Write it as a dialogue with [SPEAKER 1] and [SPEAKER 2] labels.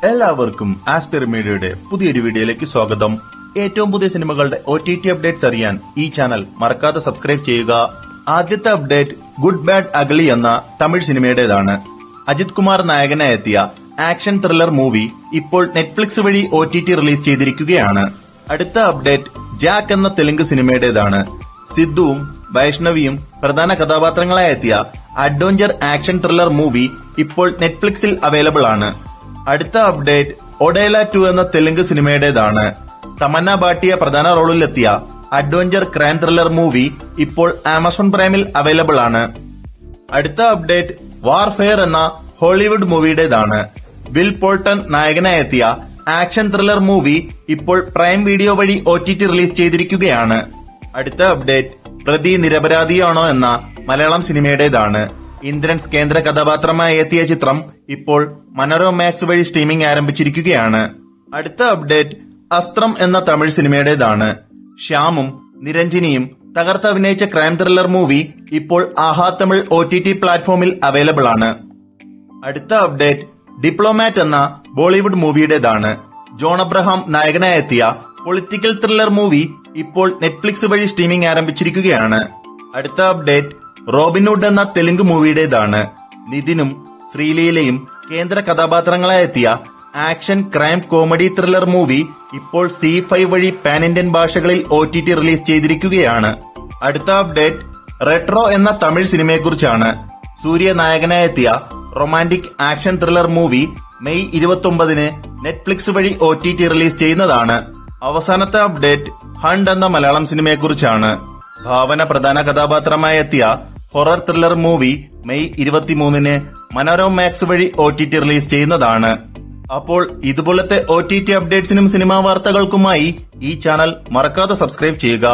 [SPEAKER 1] എല്ലാവർക്കും ആസ്പിർ മീഡിയയുടെ പുതിയൊരു വീഡിയോയിലേക്ക് സ്വാഗതം. ഏറ്റവും പുതിയ സിനിമകളുടെ OTT അപ്ഡേറ്റ്സ് അറിയാൻ ഈ ചാനൽ മറക്കാതെ സബ്സ്ക്രൈബ് ചെയ്യുക. ആദ്യത്തെ അപ്ഡേറ്റ് ഗുഡ് ബാഡ് അഗ്ലി എന്ന തമിഴ് സിനിമയുടേതാണ്. അജിത് കുമാർ നായകനായി എത്തിയ ആക്ഷൻ ത്രില്ലർ മൂവി ഇപ്പോൾ നെറ്റ്ഫ്ലിക്സ് വഴി OTT റിലീസ് ചെയ്തിരിക്കുകയാണ്. അടുത്ത അപ്ഡേറ്റ് ജാക്ക് എന്ന തെലുങ്ക് സിനിമയുടേതാണ്. സിദ്ധുവും വൈഷ്ണവിയും പ്രധാന കഥാപാത്രങ്ങളായി എത്തിയ അഡ്വഞ്ചർ ആക്ഷൻ ത്രില്ലർ മൂവി ഇപ്പോൾ നെറ്റ്ഫ്ലിക്സിൽ അവൈലബിൾ ആണ്. അടുത്ത അപ്ഡേറ്റ് ഒഡേല 2 എന്ന തെലുങ്ക് സിനിമയുടേതാണ്. തമന്ന ഭാട്ടിയ പ്രധാന റോളിലെത്തിയ അഡ്വഞ്ചർ ക്രൈം ത്രില്ലർ മൂവി ഇപ്പോൾ ആമസോൺ പ്രൈമിൽ അവൈലബിൾ ആണ്. അടുത്ത അപ്ഡേറ്റ് വാർഫെയർ എന്ന ഹോളിവുഡ് മൂവിയുടേതാണ്. വിൽ പോൾട്ടൺ നായകനായി എത്തിയ ആക്ഷൻ ത്രില്ലർ മൂവി ഇപ്പോൾ പ്രൈം വീഡിയോ വഴി OTT റിലീസ് ചെയ്തിരിക്കുകയാണ്. അടുത്ത അപ്ഡേറ്റ് പ്രതി നിരപരാധിയാണോ എന്ന മലയാളം സിനിമയുടേതാണ്. ഇന്ദ്രൻസ് കേന്ദ്ര കഥാപാത്രമായി എത്തിയ ചിത്രം ഇപ്പോൾ മനോരമ മാക്സ് വഴി സ്ട്രീമിംഗ് ആരംഭിച്ചിരിക്കുകയാണ്. അടുത്ത അപ്ഡേറ്റ് അസ്ത്രം എന്ന തമിഴ് സിനിമയുടേതാണ്. ശ്യാമും നിരഞ്ജനിയും തകർത്ത് അഭിനയിച്ച ക്രൈം ത്രില്ലർ മൂവി ഇപ്പോൾ ആഹാ തമിഴ് OTT പ്ലാറ്റ്ഫോമിൽ അവൈലബിൾ ആണ്. അടുത്ത അപ്ഡേറ്റ് ഡിപ്ലോമാറ്റ് എന്ന ബോളിവുഡ് മൂവിയുടേതാണ്. ജോൺ അബ്രഹാം നായകനായി എത്തിയ പൊളിറ്റിക്കൽ ത്രില്ലർ മൂവി ഇപ്പോൾ നെറ്റ്ഫ്ലിക്സ് വഴി സ്ട്രീമിംഗ് ആരംഭിച്ചിരിക്കുകയാണ്. അടുത്ത അപ്ഡേറ്റ് റോബിൻഹുഡ് എന്ന തെലുങ്ക് മൂവിയുടേതാണ്. നിതിനും ശ്രീലീലയും കേന്ദ്ര കഥാപാത്രങ്ങളായി എത്തിയ action crime comedy thriller movie ഇപ്പോൾ C5 വഴി പാൻ ഇന്ത്യൻ ഭാഷകളിൽ OTT റിലീസ് ചെയ്തിരിക്കുകയാണ്. അടുത്ത അപ്ഡേറ്റ് റെട്രോ എന്ന തമിഴ് സിനിമയെക്കുറിച്ചാണ്. സൂര്യ നായകനായി എത്തിയ romantic action thriller movie May 29 Netflix വഴി OTT റിലീസ് ചെയ്യുന്നതാണ്. അവസാനത്തെ അപ്ഡേറ്റ് ഹണ്ട് എന്ന മലയാളം സിനിമയെക്കുറിച്ചാണ്. ഭാവന പ്രധാന കഥാപാത്രമായി എത്തിയ horror thriller movie May 23 Manorama Max വഴി OTT റിലീസ് ചെയ്യുന്നതാണ്. അപ്പോൾ ഇതുപോലത്തെ OTT അപ്ഡേറ്റ്സിനും സിനിമാ വാർത്തകൾക്കുമായി ഈ ചാനൽ മറക്കാതെ സബ്സ്ക്രൈബ് ചെയ്യുക.